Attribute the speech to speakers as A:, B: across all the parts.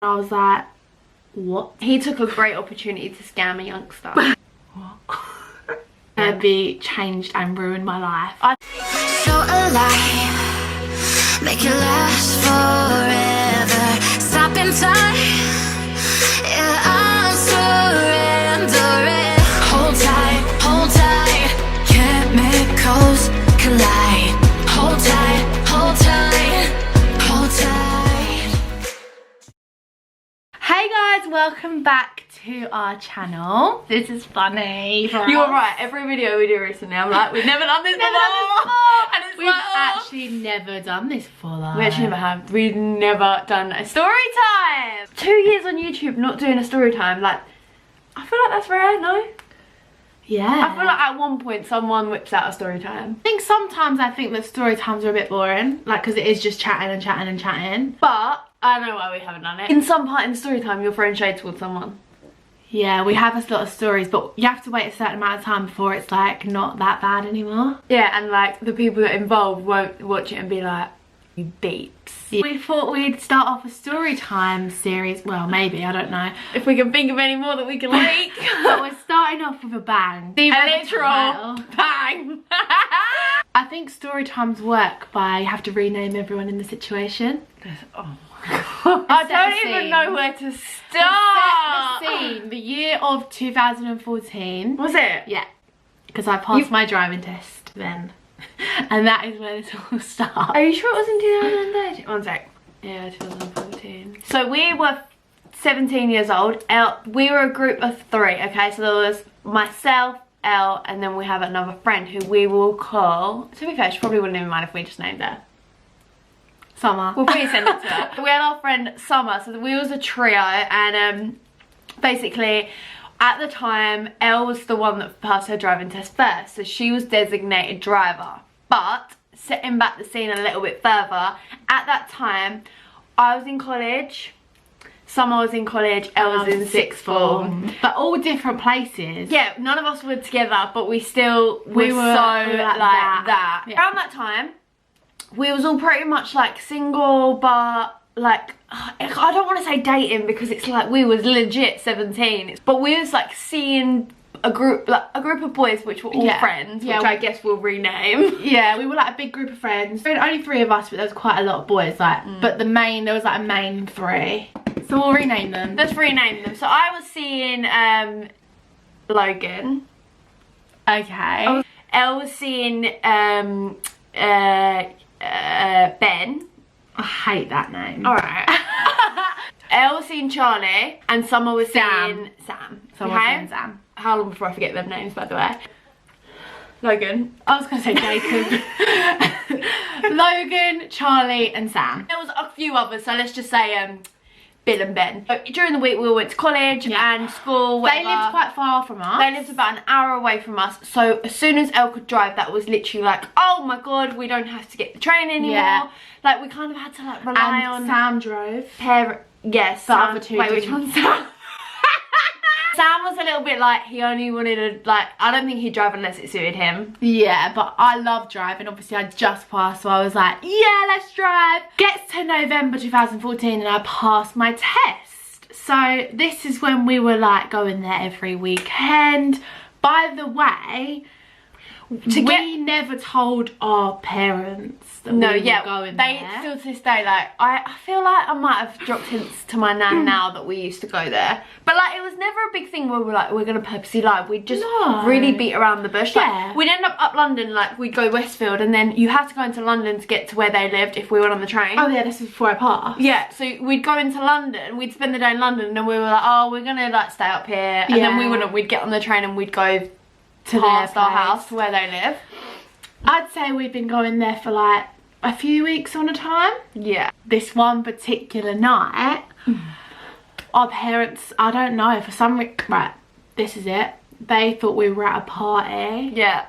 A: I was like, what?
B: He took a great opportunity to scam a youngster.
A: What? Be changed and ruined my life.
C: So alive, make it last forever. Stop in time, yeah, I'm surrendering. Hold tight, chemicals collide. Hold tight, hold tight, hold tight.
A: Hey guys, welcome back to our channel. This is funny for
B: You
A: us.
B: were right, every video we do recently, I'm like, we've never done this before. And it's
A: We've
B: like, oh.
A: actually never done this before though.
B: We actually never have. We've never done a story time. 2 years on YouTube not doing a story time. Like, I feel like that's rare, no?
A: Yeah.
B: I feel like at one point someone whips out a story time.
A: I think sometimes I think that story times are a bit boring. Like, because it is just chatting and chatting and chatting.
B: But I know why we haven't done it. In some part in the story time, you're throwing shade towards someone.
A: Yeah, we have a lot of stories, but you have to wait a certain amount of time before it's like not that bad anymore.
B: Yeah, and like the people that are involved won't watch it and be like, you beeps.
A: Yeah. We thought we'd start off a story time series. Well, maybe, I don't know.
B: If we can think of any more that we can leak.
A: But we're starting off with a bang.
B: A literal bang.
A: I think story times work by you have to rename everyone in the situation.
B: Oh my god. I don't even know where to start.
A: Set the scene. The year of 2014.
B: Was it?
A: Yeah. Because I passed my driving test then. And that is where this all starts.
B: Are you sure it was in 2013? One sec. Yeah, 2014. So we were 17 years old. We were a group of 3, okay? So there was myself, Elle, and then we have another friend who we will call... To be fair, she probably wouldn't even mind if we just named her.
A: Summer.
B: We'll probably send it to her. We had our friend Summer, so we was a trio, and basically... At the time, Elle was the one that passed her driving test first, so she was designated driver. But, setting back the scene a little bit further, at that time, I was in college, Summer was in college, Elle was in sixth form.
A: But all different places.
B: Yeah, none of us were together, but we still were so
A: like
B: that.
A: Yeah.
B: Around that time, we was all pretty much like single, but like, I don't want to say dating because it's like we was legit 17, but we was like seeing a group of boys which were all friends, which I guess we'll rename.
A: Yeah, we were like a big group of friends. There were only 3 of us, but there was quite a lot of boys, like, but there was like a main 3. So we'll rename them.
B: Let's rename them. So I was seeing Logan.
A: Okay.
B: Elle was seeing Ben.
A: I hate that name.
B: Alright. Elle was seeing Charlie and Summer was seeing Sam.
A: Summer was seeing Sam.
B: How long before I forget their names, by the way? Logan.
A: I was going to say Jacob. Logan, Charlie and Sam.
B: There was a few others, so let's just say Bill and Ben. During the week we all went to college and school, whatever.
A: They lived quite far from us.
B: They lived about an hour away from us, so as soon as Elle could drive, that was literally like, oh my god, we don't have to get the train anymore. Yeah. Like, we kind of had to like rely on...
A: Sam drove.
B: Yes,
A: the other 2
B: Wait, which one's Sam? Sam was a little bit like, he only wanted to, like, I don't think he'd drive unless it suited him.
A: Yeah, but I love driving. Obviously, I just passed, so I was like, yeah, let's drive. Gets to November 2014 and I passed my test. So this is when we were like going there every weekend. By the way, we never told our parents that we were going there.
B: Still to this day, like, I feel like I might have dropped hints to my nan now that we used to go there. But like, it was never a big thing where we're like, we're gonna purposely lie. We'd just really beat around the bush. Like, we'd end up London, like, we'd go Westfield, and then you had to go into London to get to where they lived if we went on the train.
A: Oh yeah, this was before I passed.
B: Yeah, so we'd go into London, we'd spend the day in London, and then we were like, oh, we're gonna like stay up here. And then we wouldn't, we'd get on the train and we'd go to past our house to where they live.
A: I'd say we've been going there for like a few weeks on a time.
B: Yeah.
A: This one particular night, our parents, I don't know, for some reason, right, this is it. They thought we were at a party.
B: Yeah.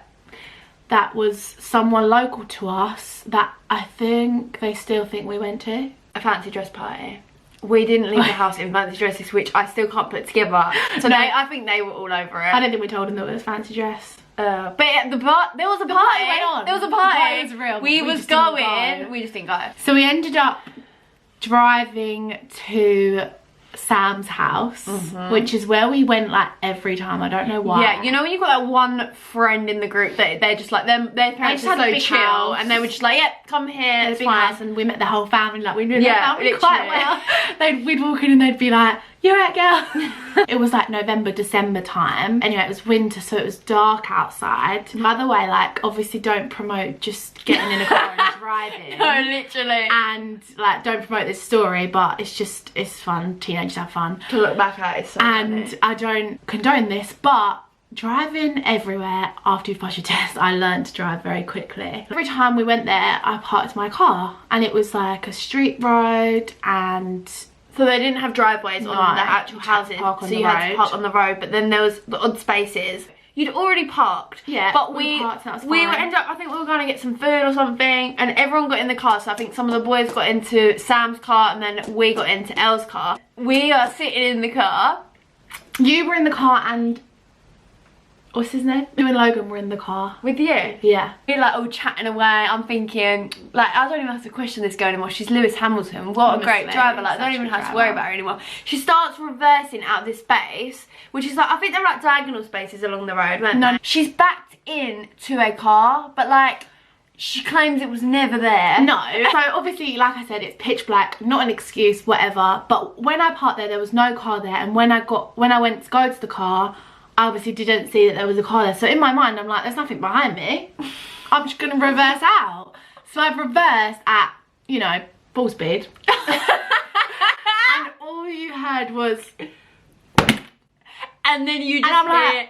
A: That was someone local to us that I think they still think we went to.
B: A fancy dress party. We didn't leave the house in fancy dresses, which I still can't put together. So I think they were all over it.
A: I don't think we told them that it was fancy dress.
B: But yeah, there was a party. There was a party.
A: The party was real.
B: We was going. We just didn't go.
A: So we ended up driving to Sam's house, which is where we went like every time. I don't know why.
B: Yeah, you know when you've got that one friend in the group that they're just like, their parents are so chill, house. And they were just like, yep, come here, it's fine.
A: House, and we met the whole family, like we knew the family quite well. We'd walk in and they'd be like, you're right, girl. It was like November, December time. Anyway, it was winter, so it was dark outside. By the way, like, obviously don't promote just getting in a car and driving.
B: No, literally.
A: And like, don't promote this story, but it's fun. Teenagers have fun.
B: To look back at, it's so funny.
A: I don't condone this, but driving everywhere after you've passed your test, I learned to drive very quickly. Every time we went there, I parked my car, and it was like a street road, and
B: so they didn't have driveways on the actual houses, so you had to park on the road, but then there was the odd spaces. You'd already parked, but we ended up, I think we were going to get some food or something, and everyone got in the car. So I think some of the boys got into Sam's car, and then we got into Elle's car. We are sitting in the car.
A: You were in the car, and what's his name? You and Logan were in the car.
B: With you?
A: Yeah.
B: We're like all chatting away. I'm thinking, like, I don't even have to question this girl anymore. She's Lewis Hamilton. What a great driver. Like, I don't even have to worry about her anymore. She starts reversing out of this space, which is like, I think there were like diagonal spaces along the road, weren't there? She's backed into a car, but like, she claims it was never there.
A: No. So obviously, like I said, it's pitch black, not an excuse, whatever. But when I parked there was no car there, and when I went to go to the car, I obviously didn't see that there was a car there. So in my mind, I'm like, there's nothing behind me. I'm just gonna reverse out. So I've reversed at, you know, full speed. And all you heard was,
B: and then you just hear,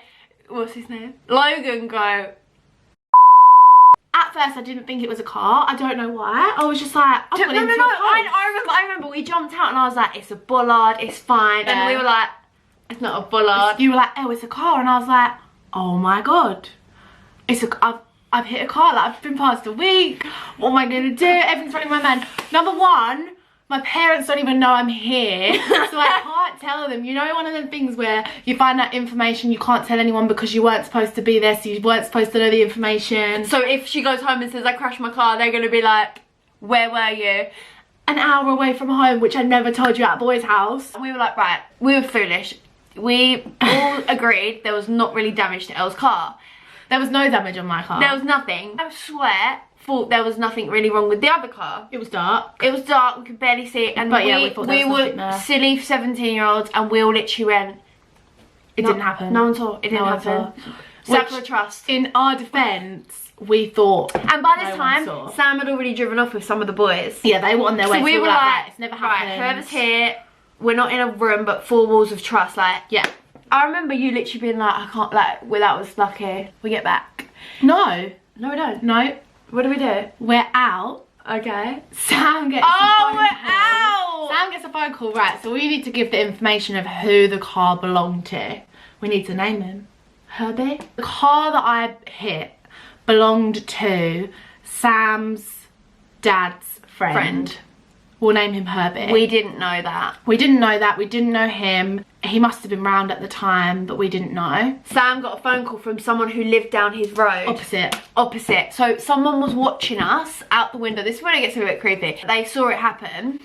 B: what's his name? Logan go.
A: At first, I didn't think it was a car. I don't know why. I was just like, I've got into a post.
B: I remember we jumped out and I was like, it's a bollard, it's fine.
A: Yeah.
B: And we were like, it's not a bollard.
A: You were like, oh, it's a car. And I was like, oh my God. I've hit a car. Like, I've been past a week. What am I going to do? Everything's running my mind. Number one, my parents don't even know I'm here. So I can't tell them. You know, one of them things where you find out information, you can't tell anyone because you weren't supposed to be there, so you weren't supposed to know the information.
B: So if she goes home and says, I crashed my car, they're going to be like, where were you?
A: An hour away from home, which I never told you at boy's house.
B: And we were like, right, we were foolish. We all agreed there was not really damage to Elle's car.
A: There was no damage on my car.
B: There was nothing. I swear, thought there was nothing really wrong with the other car.
A: It was dark.
B: It was dark, we could barely see it. And we were silly 17-year-olds, and we all literally went,
A: it didn't happen.
B: No one saw it. It didn't happen. Circle of trust.
A: In our defence, we thought.
B: And by this time, Sam had already driven off with some of the boys.
A: Yeah, they were on their way.
B: So we were like,
A: right, it's never happened.
B: Right, whoever's here, we're not in a room, but 4 walls of trust. Like,
A: yeah.
B: I remember you literally being like, I can't, like, well, that was lucky. We get back.
A: No.
B: No, we don't.
A: No.
B: What do we do?
A: We're out.
B: Okay.
A: Sam gets
B: out!
A: Sam gets a phone call, right, so we need to give the information of who the car belonged to. We need to name him. Herbie? The car that I hit belonged to Sam's dad's friend. We'll name him Herbie.
B: We didn't know that.
A: We didn't know that. We didn't know him. He must have been round at the time, but we didn't know.
B: Sam got a phone call from someone who lived down his road. Opposite. So someone was watching us out the window. This is when it gets a bit creepy. They saw it happen.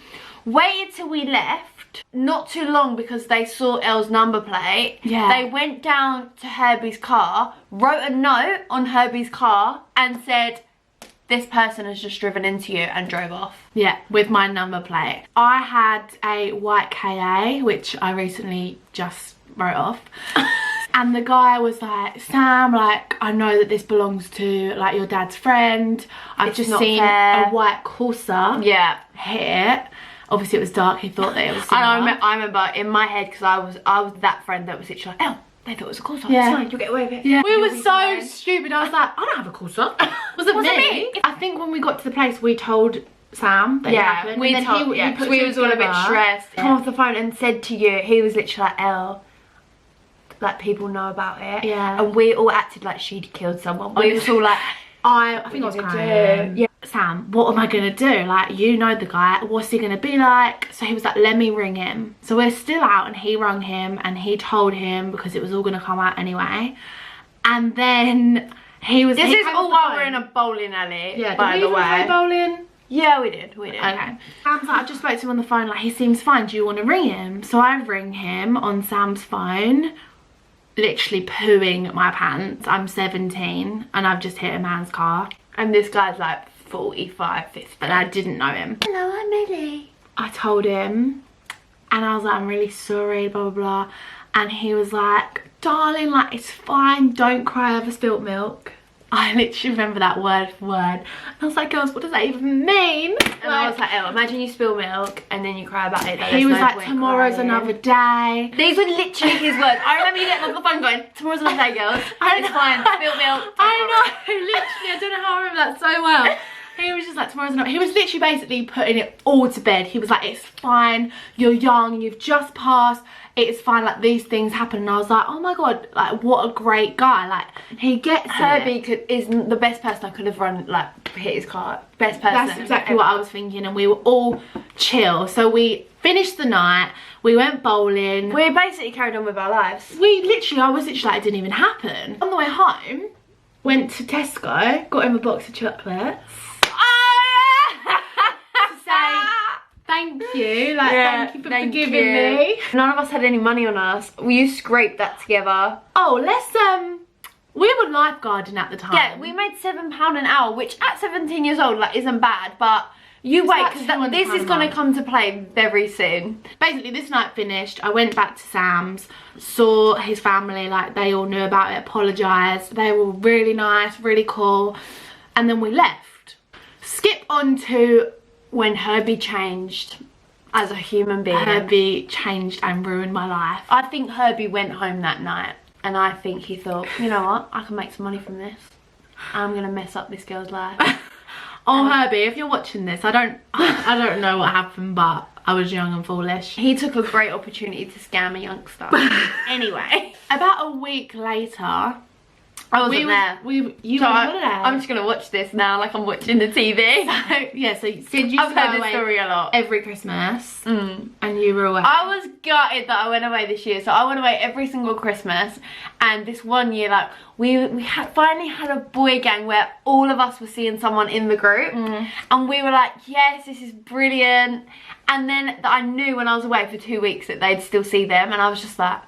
B: Waited till we left. Not too long because they saw Elle's number plate.
A: Yeah.
B: They went down to Herbie's car, wrote a note on Herbie's car and said, this person has just driven into you, and drove off.
A: Yeah, with my number plate. I had a white KA, which I recently just wrote off. And the guy was like, Sam, like, I know that this belongs to, like, your dad's friend. I've just seen a white Corsa here. Obviously, it was dark. He thought that it was similar.
B: I remember in my head, because I was that friend that was literally like, oh, they thought it was a Corsa. Yeah. It's fine, you'll get away with it.
A: Yeah. We were so stupid. I was like, I don't have a Corsa. Wasn't me. I think when we got to the place, we told Sam that it happened.
B: We told, we was all a bit stressed. Come off the phone and said to you, he was literally like, Elle, like, people know about it.
A: Yeah.
B: And we all acted like she'd killed someone. We was all like,
A: I think I was crying. Yeah. Sam, what am I gonna do? Like, you know the guy, what's he gonna be like? So he was like, let me ring him. So we're still out, and he rang him, and he told him, because it was all gonna come out anyway. And then he was,
B: this is all while we're in a bowling alley,
A: yeah,
B: by the way.
A: Play bowling?
B: Yeah, we did.
A: Okay. Sam's like, I just spoke to him on the phone, like, he seems fine, do you want to ring him? So I ring him on Sam's phone, literally pooing my pants. I'm 17 and I've just hit a man's car.
B: And this guy's like 45, 50.
A: And I didn't know him.
B: Hello, I'm Millie.
A: I told him and I was like, I'm really sorry, blah, blah, blah. And he was like, darling, like, it's fine, don't cry over spilt milk. I literally remember that word for word. And I was like, girls, what does that even mean?
B: And I was like, oh, imagine you spill milk and then you cry about it.
A: He was like, tomorrow's another day.
B: These were literally his words. I remember you getting off the phone going, tomorrow's another day, girls. It's fine, spilt milk.
A: I know, literally, I don't know how I remember that so well. He was just like, tomorrow's another. He was literally basically putting it all to bed. He was like, it's fine, you're young, you've just passed. It's fine, like, these things happen. And I was like, oh my god, like, what a great guy. Like, he gets
B: Herbie is the best person I could have run, like, hit his car. Best person.
A: That's exactly what I was thinking. And we were all chill. So we finished the night. We went bowling.
B: We basically carried on with our lives.
A: I was literally like, it didn't even happen. On the way home, went to Tesco, got him a box of chocolates. Thank you, like, thank you for forgiving me.
B: None of us had any money on us. You scraped that together.
A: Oh, we were lifeguarding at the time.
B: Yeah, we made £7 an hour, which at 17 years old, like, isn't bad, but you wait, because this is going to come to play very soon.
A: Basically, this night finished, I went back to Sam's, saw his family, like, they all knew about it, apologised. They were really nice, really cool, and then we left. Skip on to when Herbie changed as a human being. Herbie changed and ruined my life.
B: I think Herbie went home that night and I think he thought, you know what, I can make some money from this. I'm gonna mess up this girl's life.
A: Oh, Herbie, if you're watching this, I don't know what happened, but I was young and foolish.
B: He took a great opportunity to scam a youngster. Anyway,
A: about a week later,
B: I wasn't there.
A: You were on holiday.
B: I'm just gonna watch this now, like I'm watching the TV.
A: So Syd used
B: I've
A: to go
B: heard
A: away
B: this story a lot.
A: every Christmas, and you were away.
B: I was gutted that I went away this year. So I went away every single Christmas, and this one year, like, we finally had a boy gang where all of us were seeing someone in the group, and we were like, yes, this is brilliant. And then I knew when I was away for 2 weeks that they'd still see them, and I was just like,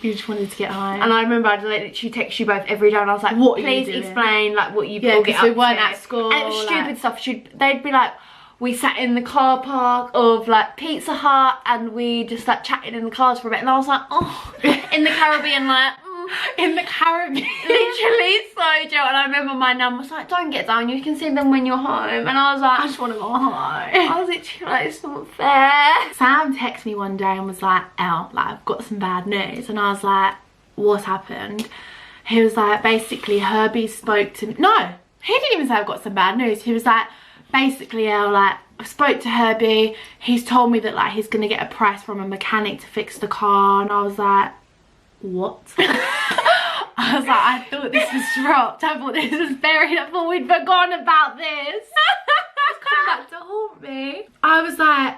A: you just wanted to get home.
B: And I remember I'd literally text you both every day and I was like,
A: what
B: please explain, like, what you
A: all
B: get up to.
A: We weren't at school.
B: And it was stupid stuff. They'd be like, we sat in the car park of, like, Pizza Hut and we just, like, chatted in the cars for a bit. And I was like, oh, in the Caribbean, like,
A: in the Caribbean.
B: Literally so Joe. And I remember my nan was like, don't get down, you can see them when you're home. And I was like,
A: I just want to go home.
B: I was literally like, it's not fair.
A: Sam texted me one day and was like, Elle, like, I've got some bad news. And I was like, what's happened? He was like, basically Herbie spoke to me. No, he didn't even say I've got some bad news. He was like, basically, Elle, like, I spoke to Herbie. He's told me that, like, he's gonna get a price from a mechanic to fix the car. And I was like, what? I was like, I thought this was dropped. I thought this was buried. I thought we'd forgotten about this. It's come back to haunt me. I was like,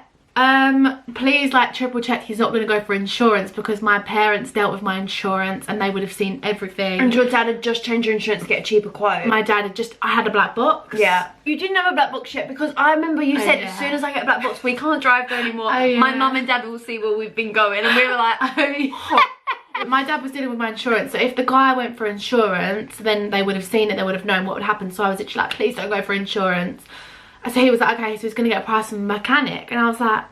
A: please, like, triple check he's not going to go for insurance, because my parents dealt with my insurance and they would have seen everything.
B: And your dad had just changed your insurance to get a cheaper quote.
A: My dad had just, I had a black box.
B: Yeah. You didn't have a black box yet, because I remember you said, as soon as I get a black box, we can't drive there anymore. My mum and dad will see where we've been going. And we were like,
A: My dad was dealing with my insurance, so if the guy went for insurance, then they would have seen it, they would have known what would happen. So I was literally like, please don't go for insurance. So he was like, okay, so he's going to get a price from a mechanic. And I was like,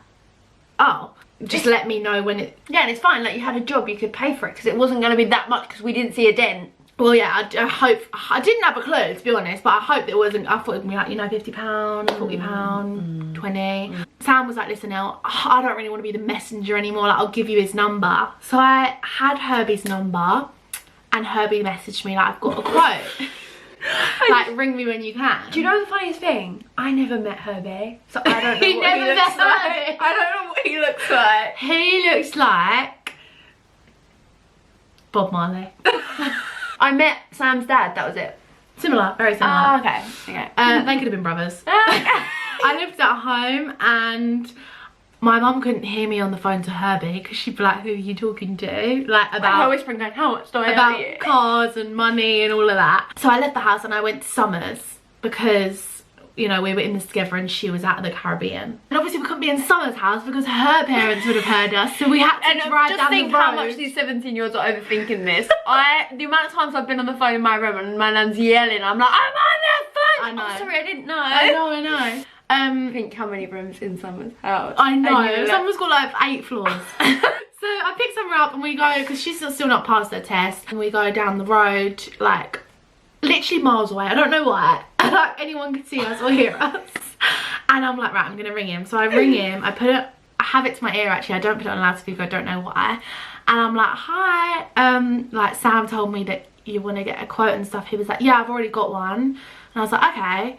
A: oh, just let me know when it...
B: Yeah, and it's fine, like, you had a job, you could pay for it, because it wasn't going to be that much, because we didn't see a dent.
A: Well, yeah, I hope... I didn't have a clue, to be honest, but I hope it wasn't... I thought it would be like, you know, £50, £40, 20. Sam was like, listen, Elle, I don't really want to be the messenger anymore, like, I'll give you his number. So I had Herbie's number, and Herbie messaged me, like, I've got a quote. Like, ring me when you can.
B: Do you know the funniest thing? I never met Herbie, so I don't know what he looks like. I don't know what he looks like.
A: He looks like Bob Marley.
B: I met Sam's dad, that was it.
A: Similar, very similar.
B: Oh, okay.
A: They could have been brothers. I lived at home and my mum couldn't hear me on the phone to Herbie because she'd be like, who are you talking to? Like, about
B: whispering going, how much do I
A: about
B: owe you?
A: Cars and money and all of that. So I left the house and I went to Summers because you know, we were in this together and she was out of the Caribbean. And obviously we couldn't be in Summer's house because her parents would have heard us, so we had to drive
B: just
A: down the
B: think
A: road.
B: how much these 17-years are overthinking this. The amount of times I've been on the phone in my room and my nan's yelling, I'm like, I'm on the phone!
A: I know.
B: Oh, sorry, I didn't know.
A: I know.
B: Think how many rooms in Summer's house.
A: I know,
B: And you're
A: Summer's got like 8 floors. So I pick Summer up and we go, because she's still not passed her test, and we go down the road, like, literally miles away. I don't know why. Like, anyone could see us or hear us. And I'm like, right, I'm gonna ring him. So I ring him, I have it to my ear actually, I don't put it on loudspeaker, I don't know why. And I'm like, hi, like Sam told me that you want to get a quote and stuff. He was like, yeah, I've already got one. And I was like, okay.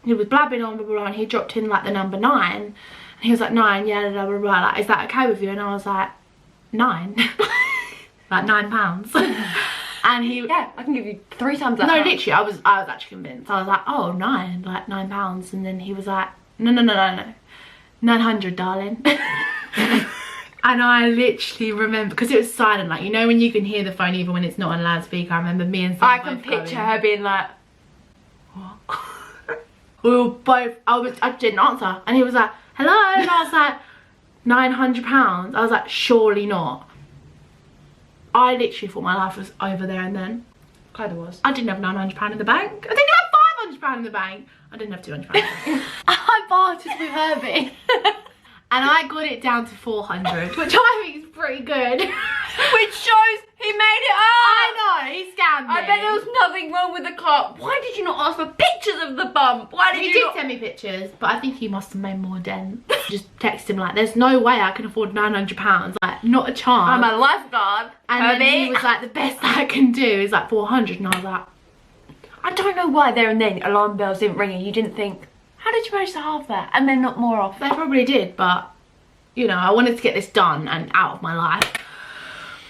A: He was blabbing on, blah, blah, blah, and he dropped in like the number 9. And he was like, 9, yeah, blah, blah, blah, like, is that okay with you? And I was like, 9? Like £9. And he,
B: yeah, I can give you 3 times that.
A: no,
B: amount.
A: literally, I was actually convinced. I was like, oh, 9, like £9. And then he was like, no, 900, darling. And I literally remember, because it was silent, like, you know when you can hear the phone even when it's not on loudspeaker. I remember me and Sam
B: I can picture her being like,
A: what? We were both, I didn't answer, and he was like, hello, and I was like, £900. I was like, surely not. I literally thought my life was over there and then.
B: kind of was.
A: I didn't have £900 in the bank. I didn't have £500 in the bank. I didn't have £200 in the bank. I bartered with Herbie. And I got it down to 400, which I think is pretty good.
B: Which shows he made it up.
A: I know, he scammed me.
B: I bet there was nothing wrong with the car. Why did you not ask for pictures of the bump? Why did
A: He
B: you
A: did
B: not...
A: send me pictures, but I think he must have made more dent. Just text him like, there's no way I can afford £900. Like, not a chance.
B: I'm a lifeguard.
A: And then he was like, the best I can do is like 400. And I was like,
B: I don't know why there and then alarm bells didn't ring and you didn't think, how did you manage to halve that? And then not more off.
A: they probably did, but you know, I wanted to get this done and out of my life.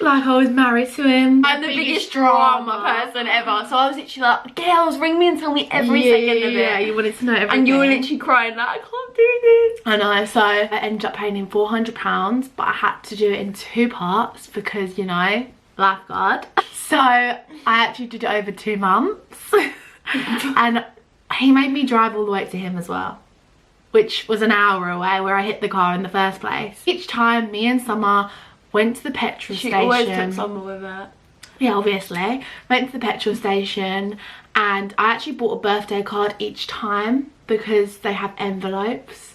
A: Like I was married to him.
B: I'm the biggest drama person ever. So I was literally like, girls, ring me and tell me every second of it.
A: Yeah, you wanted to know everything.
B: And you were literally crying like, I can't do this.
A: I know, so I ended up paying him £400, but I had to do it in 2 parts because, you know, lifeguard. So I actually did it over 2 months. And he made me drive all the way to him as well, which was an hour away where I hit the car in the first place. Each time me and Summer went to the petrol station. She
B: always took Summer with her.
A: Yeah, obviously. Went to the petrol station and I actually bought a birthday card each time because they have envelopes.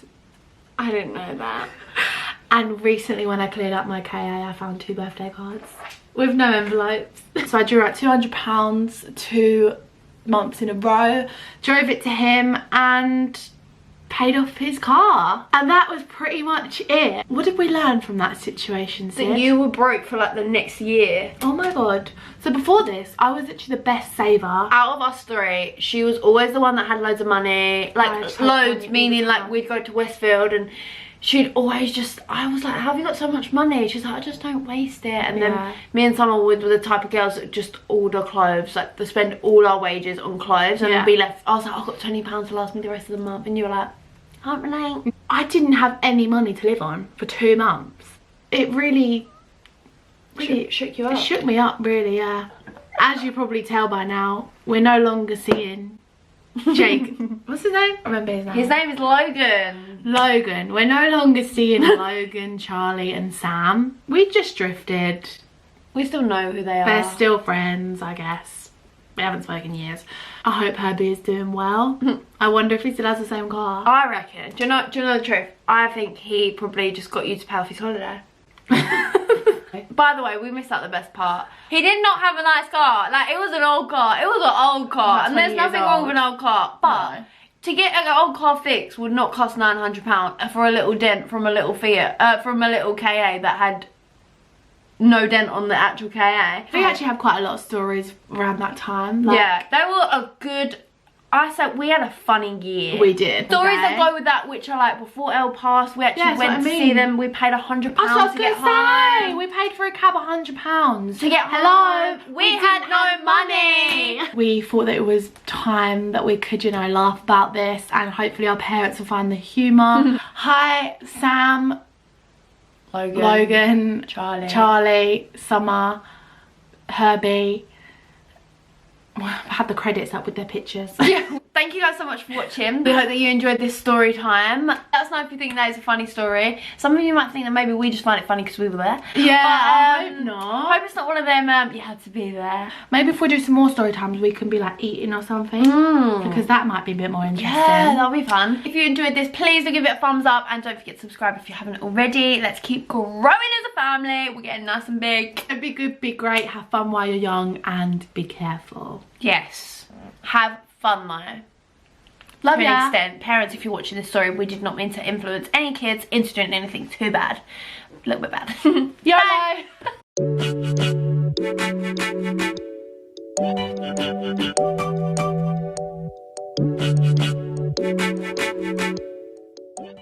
B: I didn't know that.
A: And recently when I cleared up my KA, I found 2 birthday cards with no envelopes. So I drew out £200 2 months in a row, drove it to him and paid off his car. And that was pretty much it. What did we learn from that situation, Syd?
B: That you were broke for like the next year.
A: Oh my god. So before this, I was actually the best saver.
B: Out of us 3, she was always the one that had loads of money. Like loads, meaning like we'd go to Westfield and she'd always just, I was like, how have you got so much money? She's like, I just don't waste it. And then me and Summer were the type of girls that just order clothes, like they spend all our wages on clothes and be left. I was like, I've got £20 to last me the rest of the month. And you were like, can't relate.
A: I didn't have any money to live on for 2 months. It really
B: shook you up.
A: It shook me up, really, yeah. As you probably tell by now, we're no longer seeing Jake. What's his name? I remember his name.
B: His name is Logan.
A: Logan. We're no longer seeing Logan, Charlie and Sam. We just drifted.
B: We still know who they are.
A: They're still friends, I guess. We haven't spoken in years. I hope Herbie is doing well. I wonder if he still has the same car.
B: I reckon. Do you know the truth? I think he probably just got you to pay off his holiday. By the way, we missed out the best part. He did not have a nice car. Like, it was an old car. It was an old car. And there's nothing wrong with an old car. But to get an old car fixed would not cost £900 for a little dent from a little Fiat, from a little KA that had no dent on the actual KA.
A: We actually have quite a lot of stories around that time. Like,
B: yeah, they were a good... I said we had a funny year.
A: We did.
B: Stories that go with that, which are like before Elle passed, we actually went to see them. We paid £100 to get home.
A: We paid for a cab £100
B: to get home. We had no money.
A: We thought that it was time that we could, you know, laugh about this, and hopefully our parents will find the humour. Hi, Sam, Logan, Charlie, Summer, Herbie. had the credits up with their pictures.
B: Yeah. Thank you guys so much for watching. We hope that you enjoyed this story time. Let us know if you think that is a funny story. Some of you might think that maybe we just find it funny because we were there.
A: Yeah,
B: but,
A: I hope not.
B: I hope it's not one of them, you had to be there.
A: Maybe if we do some more story times, we can be like eating or something. Because that might be a bit more interesting.
B: Yeah, that'll be fun. If you enjoyed this, please do give it a thumbs up and don't forget to subscribe if you haven't already. Let's keep growing as a family. We're getting nice and big.
A: It'd be good, be great, have fun while you're young, and be careful.
B: Yes. Have fun though.
A: Love
B: to
A: ya.
B: an extent. Parents, if you're watching this story, we did not mean to influence any kids into doing anything too bad. A little bit bad.
A: Yo!